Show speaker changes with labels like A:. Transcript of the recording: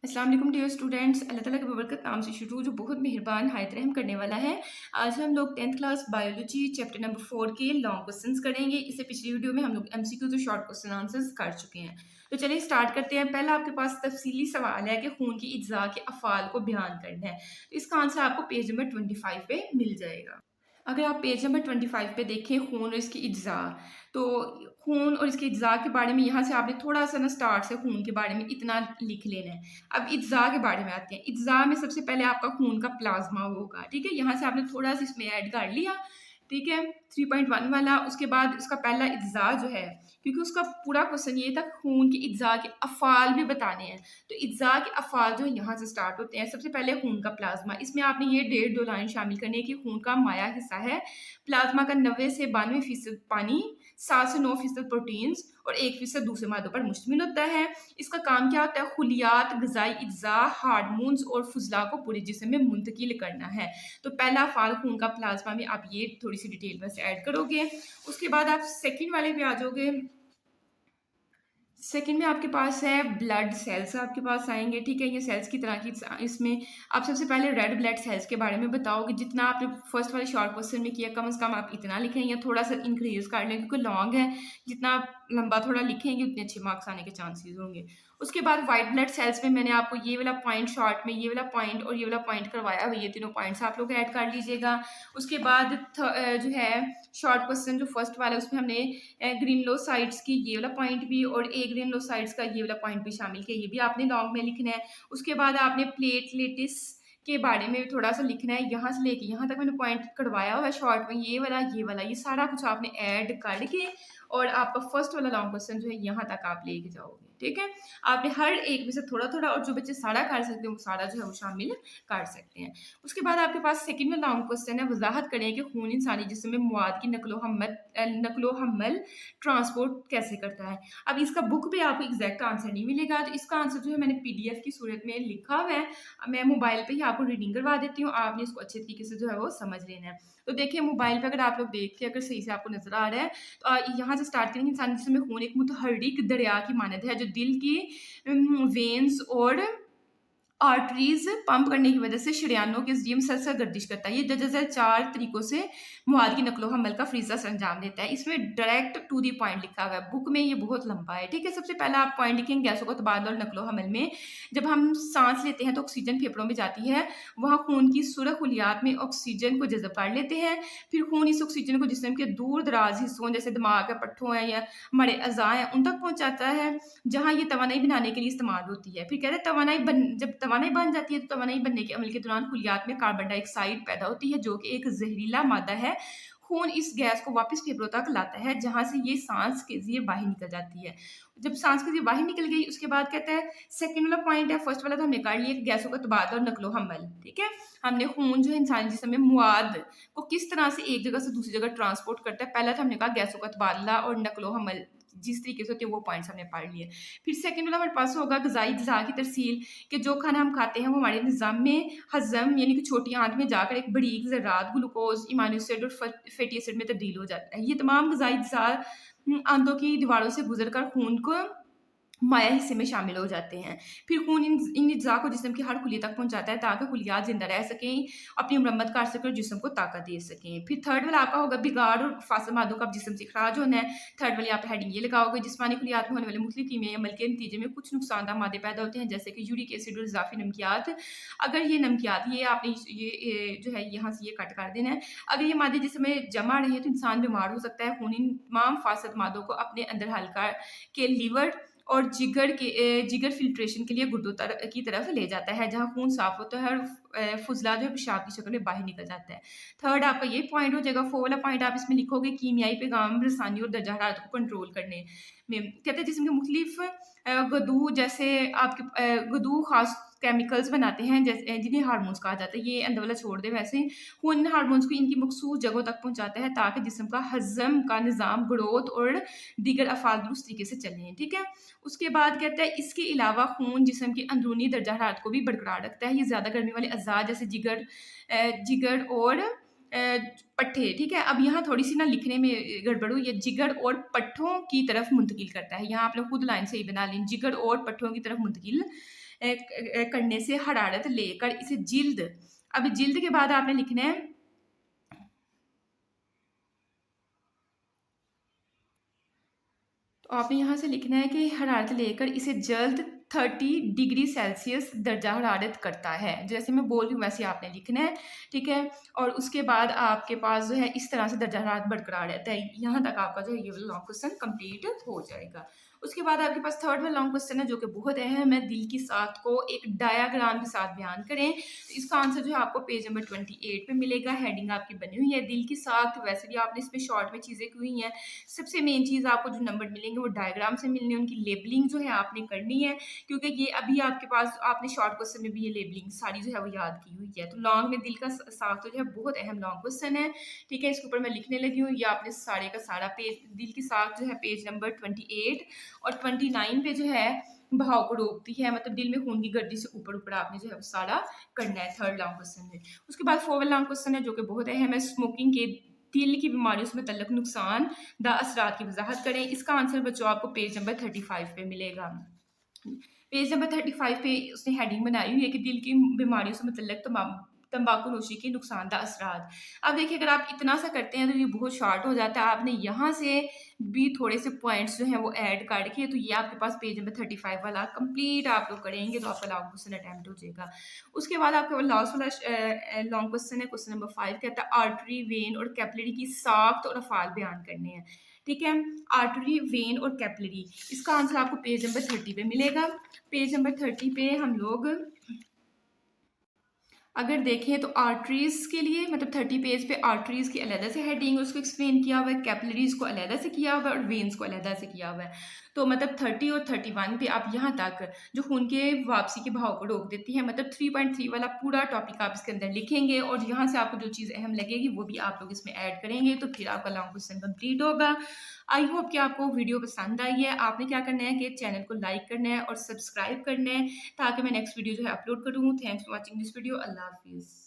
A: अस्सलाम वालेकुम dear students. अल्लाह ताला की बबरकत नाम से शुरू जो बहुत मेहरबान हायत रहम करने वाला है। आज हम लोग 10th class biology chapter number 4 के लॉन्ग क्वेश्चंस करेंगे। इससे पिछली वीडियो में हम लोग एमसीक्यू तो शॉर्ट क्वेश्चन आंसर्स कर चुके हैं। तो चलिए स्टार्ट करते हैं। पहला आपके पास तफसीली सवाल है कि खून की इज्जा के अफ़ाल को बयान करना है। तो इसका आंसर आपको पेज नंबर 25 पे मिल जाएगा। अगर आप पेज नंबर 25 पे देखें खून और इसकी इज्जा, तो खून और इसके इज्जा के बारे में यहाँ से आपने थोड़ा सा ना स्टार्ट से खून के बारे में इतना लिख लेना है। अब इज्जा के बारे में आते हैं। इज्जा में सबसे पहले आपका खून का प्लाज्मा होगा, ठीक है। यहाँ से आपने थोड़ा सा इसमें ऐड कर लिया, ठीक है, 3.1 वाला। उसके बाद उसका पहला इज्जा जो है, क्योंकि उसका पूरा क्वेश्चन ये था खून की इज्जा के अफ़ाल भी बताने हैं, तो इज्जा के अफ़ाल जो है यहाँ से स्टार्ट होते हैं। सबसे पहले खून का प्लाज्मा, इसमें आपने ये 1.5-2 लाइन शामिल करनी है कि खून का माया हिस्सा है। प्लाज्मा का 90 से 92% पानी, 7 से 9% प्रोटीन्स और 1% दूसरे मादों पर मुश्तमिल होता है। इसका काम क्या होता है? खुलियात, ग़िज़ाई अज्जा, हार्मोन्स और फुज़ला को पूरे जिस्म में मुंतकिल करना है। तो पहला फ़ाल खून का प्लाज्मा में आप ये थोड़ी सी डिटेल बस ऐड करोगे। उसके बाद आप सेकंड वाले पे आ जाओगे। सेकंड में आपके पास है ब्लड सेल्स आपके पास आएँगे, ठीक है? ये सेल्स की तरह की इसमें आप सबसे पहले रेड ब्लड सेल्स के बारे में बताओगे। जितना आपने फर्स्ट वाले शॉर्ट क्वेश्चन में किया, कम से कम आप इतना लिखें या थोड़ा-सा इंक्रीज़ कर लें, क्योंकि लॉन्ग है। जितना आप लंबा थोड़ा लिखेंगे, उतने अच्छे मार्क्स आने के चांसेस होंगे। उसके बाद व्हाइट ब्लड सेल्स में मैंने आपको ये वाला पॉइंट शॉर्ट में, ये वाला पॉइंट और ये वाला पॉइंट करवाया हुआ, ये तीनों पॉइंट्स आप लोग ऐड कर लीजिएगा। उसके बाद जो है शॉर्ट क्वेश्चन जो फर्स्ट वाला है, उसमें हमने ग्रेनुलोसाइट्स की ये वाला पॉइंट भी और ए ग्रेनुलोसाइट्स का ये वाला पॉइंट भी शामिल किया, ये भी आपने लॉन्ग में लिखना है। उसके बाद आपने प्लेटलेटिस के बारे में थोड़ा सा लिखना है। यहाँ से लेके यहाँ तक मैंने पॉइंट करवाया हुआ है शॉर्ट में, ये वाला ये सारा कुछ आपने ऐड करके और आपका फर्स्ट वाला लॉन्ग क्वेश्चन जो है यहाँ तक आप लेके जाओगे, ठीक है। आपने हर एक में से थोड़ा थोड़ा, और जो बच्चे सारा कर सकते हैं वो सारा जो है वो शामिल कर सकते हैं। उसके बाद आपके पास सेकंड में लॉन्ग क्वेश्चन है, वजाहत करें कि खून इंसानी जिस्म में मवाद की नकलो हमल ट्रांसपोर्ट कैसे करता है। अब इसका बुक पे आपको एग्जैक्ट आंसर नहीं मिलेगा, तो इसका आंसर जो है मैंने पीडीएफ की सूरत में लिखा हुआ है। मैं मोबाइल पे ही आपको रीडिंग करवा देती हूँ, आपने इसको अच्छे तरीके से जो है वो समझ लेना है। तो देखिए मोबाइल पे अगर आप लोग देख के अगर सही से आपको नजर आ रहा है, तो यहाँ से स्टार्ट करेंगे। इंसानी जिस्म में खून एक मुतहर्रिक दरिया की मानद है, जो दिल की वेन्स और आर्टरीज पंप करने की वजह से शरियानों के ज़रिए मुसलसल गर्दिश करता है। ये दरअसल 4 तरीकों से मवाद की नकलो हमल का फ़रीज़ा सरंजाम देता है। इसमें डायरेक्ट टू द पॉइंट लिखा हुआ है, बुक में ये बहुत लंबा है, ठीक है। सबसे पहला आप पॉइंट लिखेंगे गैसों का तबादला और नकलो हमल में। जब हम सांस लेते हैं तो ऑक्सीजन फेफड़ों में जाती है, वहाँ खून की सुरख खुलियात में ऑक्सीजन को जज़ब कर लेते हैं। फिर खून इस ऑक्सीजन को जिस्म के दूर दराज हिस्सों जैसे दिमाग है, पट्ठों हैं या हमारे अज़ा हैं, उन तक पहुँचाता है, जहाँ ये तवानाई बनाने के लिए इस्तेमाल होती है। फिर कहते हैं जब तवानाई बन जाती है, तो तवानाई बनने के अमल के दौरान खुलियात में कार्बन डाइऑक्साइड पैदा होती है, जो कि एक जहरीला मादा है। खून इस गैस को वापस फेफड़ों तक लाता है, जहाँ से ये सांस के ज़रिए बाहर निकल जाती है। जब सांस के ज़रिए बाहर निकल गई, उसके बाद कहता है सेकंड वाला पॉइंट है, फर्स्ट वाला तो हमने कर लिया कि गैसों का तबादला और नकलो हमल, ठीक है। हमने खून जो है इंसानी जिस्म में मवाद को किस तरह से एक जगह से दूसरी जगह ट्रांसपोर्ट करता है। पहला तो हमने कहा गैसों का तबादला और नकलो हमल जिस तरीके से होते हैं, वो पॉइंट्स हमने पढ़ लिए। फिर सेकंड वाला हमारे पास होगा ग़िज़ाई अज्जा की तरसील, कि जो खाना हम खाते हैं वो हमारे निज़ाम में हज़म यानी कि छोटी आंत में जाकर एक बरीक ज़रात ग्लूकोज, अमीनो एसिड और फैटी एसिड में तब्दील हो जाता है। ये तमाम ग़िज़ाई अज्जा आंतों की दीवारों से गुजरकर खून को माया हिस्से में शामिल हो जाते हैं। फिर खून इन अज्जा को जिस्म की हर खुली तक पहुँचाता है, ताकि खुलियात ज़िंदा रह सकें, अपनी मरम्मत कर सकें और जिस्म को ताकत दे सकें। फिर थर्ड वाला आपका होगा बिगाड़ और फासिल मादों का जिस्म से इखराज होना है। थर्ड वाली आप हेडिंग ये लगाओगे, जिस्मानी खुलियात में होने वाले मुख्तलिफ कीमियाई अमल के नतीजे में कुछ नुकसानदा मादे पैदा होते हैं, जैसे कि यूरिक एसिड और इज़ाफ़ी नमकियात। अगर ये नमकियात, ये आपने ये जो है यहाँ से ये कट कर देना है। अगर ये मादे जिस्म में जमा रहे तो इंसान बीमार हो सकता है। खून इन तमाम फासिल मादों को अपने अंदर हल्का के लीवर और जिगर फ़िल्ट्रेशन के लिए गुर्दों की तरफ ले जाता है, जहाँ खून साफ़ होता है और फुज़ला जो है पेशाब की शक्ल में बाहर निकल जाता है। थर्ड आपका ये पॉइंट हो जाएगा। 4 वाला पॉइंट आप इसमें लिखोगे कीमियाई पैगाम रसानी और दर्जा हरारत को कंट्रोल करने में। कहते हैं जिस्म के मुख्तलिफ गदू जैसे आपके गदू ख़ास केमिकल्स बनाते हैं, जैसे जिन्हें हार्मोन्स कहा जाता है। ये अंदर वाला छोड़ दें। वैसे खून इन हार्मोन्स को इनकी मखसूस जगहों तक पहुँचाता है, ताकि जिस्म का हज़म का निज़ाम, ग्रोथ और दीगर अफ़ाल दुरुस्त तरीके से चलें, ठीक है। उसके बाद कहता है इसके अलावा खून जिस्म की अंदरूनी दर्जा हरारत को भी बरकरार रखता है। ये ज़्यादा गर्मी वाले अज़ा जैसे जिगर और पट्ठे, ठीक है। अब यहाँ थोड़ी सी ना लिखने में गड़बड़ हुई है, जिगर और पट्ठों की तरफ मुंतकिल करता है। यहाँ आप लोग खुद लाइन सही बना लें, जिगर और पट्ठों की तरफ मुंतकिल करने से हरारत लेकर इसे जिल्द, अब जिल्द के बाद आपने लिखना है, तो आपने यहाँ से लिखना है कि हरारत लेकर इसे जल्द 30 डिग्री सेल्सियस दर्जा हरारत करता है। जैसे मैं बोल रही हूँ वैसे आपने लिखना है, ठीक है? और उसके बाद आपके पास जो है इस तरह से दर्जा हरारत बरकरार रहता है। यहाँ तक आपका जो है ये वाला लॉन्ग क्वेश्चन कंप्लीट हो जाएगा। उसके बाद आपके पास थर्ड वाला लॉन्ग क्वेश्चन है जो कि बहुत अहम है, दिल की साख्त को एक डायग्राम के साथ बयान करें। तो इसका आंसर जो है आपको पेज नंबर 28 पे मिलेगा। हेडिंग आपकी बनी हुई है दिल की साख्त, वैसे भी आपने इसमें शॉर्ट में चीज़ें की हुई हैं। सबसे मेन चीज़ आपको जो नंबर मिलेंगे वो डायग्राम से मिलने, उनकी लेबलिंग जो है आपने करनी है, क्योंकि ये अभी आपके पास आपने शॉर्ट क्वेश्चन में भी ये लेबलिंग सारी जो है वो याद की हुई है। तो लॉन्ग में दिल का साख तो जो है बहुत अहम लॉन्ग क्वेश्चन है, ठीक है? इसके ऊपर मैं लिखने लगी हूँ। ये आपने सारे का सारा पेज दिल की साख जो है पेज नंबर 28 और 29 पे जो है भाव को रोकती है, मतलब दिल में खून की गर्दी से ऊपर ऊपर आपने जो है वो सारा करना है थर्ड लॉन्ग क्वेश्चन में। उसके बाद फोर्थ लॉन्ग क्वेश्चन है जो कि बहुत अहम है, स्मोकिंग के दिल की बीमारियों से मुतल्लिक नुकसान द असरात की वजाहत करें। इसका आंसर बच्चों आपको पेज नंबर 35 पे मिलेगा। पेज नंबर 35 पे उसने हेडिंग बनाई हुई है कि दिल की बीमारियों से मुतल्लिक तंबाकू नोशी के नुकसानदा असरात। अब देखिए अगर आप इतना सा करते हैं तो ये बहुत शॉर्ट हो जाता है। आपने यहाँ से भी थोड़े से पॉइंट्स जो हैं वो ऐड करके, तो ये आपके पास पेज नंबर 35 वाला कंप्लीट आप लोग करेंगे तो आपका लॉन्ग क्वेश्चन अटेम्प्ट हो जाएगा। उसके बाद आपका लास्ट वाला लॉन्ग क्वेश्चन है, क्वेश्चन नंबर 5 कहता है आर्टरी, वेन और कैपिलरी की साख्त और अफाल बयान करने हैं, ठीक है? आर्टरी, वेन और कैपिलरी, इसका आंसर आपको पेज नंबर 30 पे मिलेगा। पेज नंबर 30 पे हम लोग अगर देखें तो आर्टरीज के लिए, मतलब 30 पेज पे आर्टरीज की अलहदा से हेडिंग उसको एक्सप्लेन किया हुआ है, कैपिलरीज को अलहदा से किया हुआ है और वेन्स को अलहदा से किया हुआ है। तो मतलब 30 और 31 पे आप यहाँ तक जो खून के वापसी के भाव को रोक देती है, मतलब 3.3 वाला पूरा टॉपिक आप इसके अंदर लिखेंगे और यहाँ से आपको जो चीज़ अहम लगेगी वो भी आप लोग इसमें ऐड करेंगे, तो फिर आपका लॉन्ग क्वेश्चन कंप्लीट होगा। आई होप कि आपको वीडियो पसंद आई है। आपने क्या करना है कि चैनल को लाइक करना है और सब्सक्राइब करना है ताकि मैं नेक्स्ट वीडियो जो है अपलोड करूँ। Thanks for watching this video. अल्लाह हाफिज़।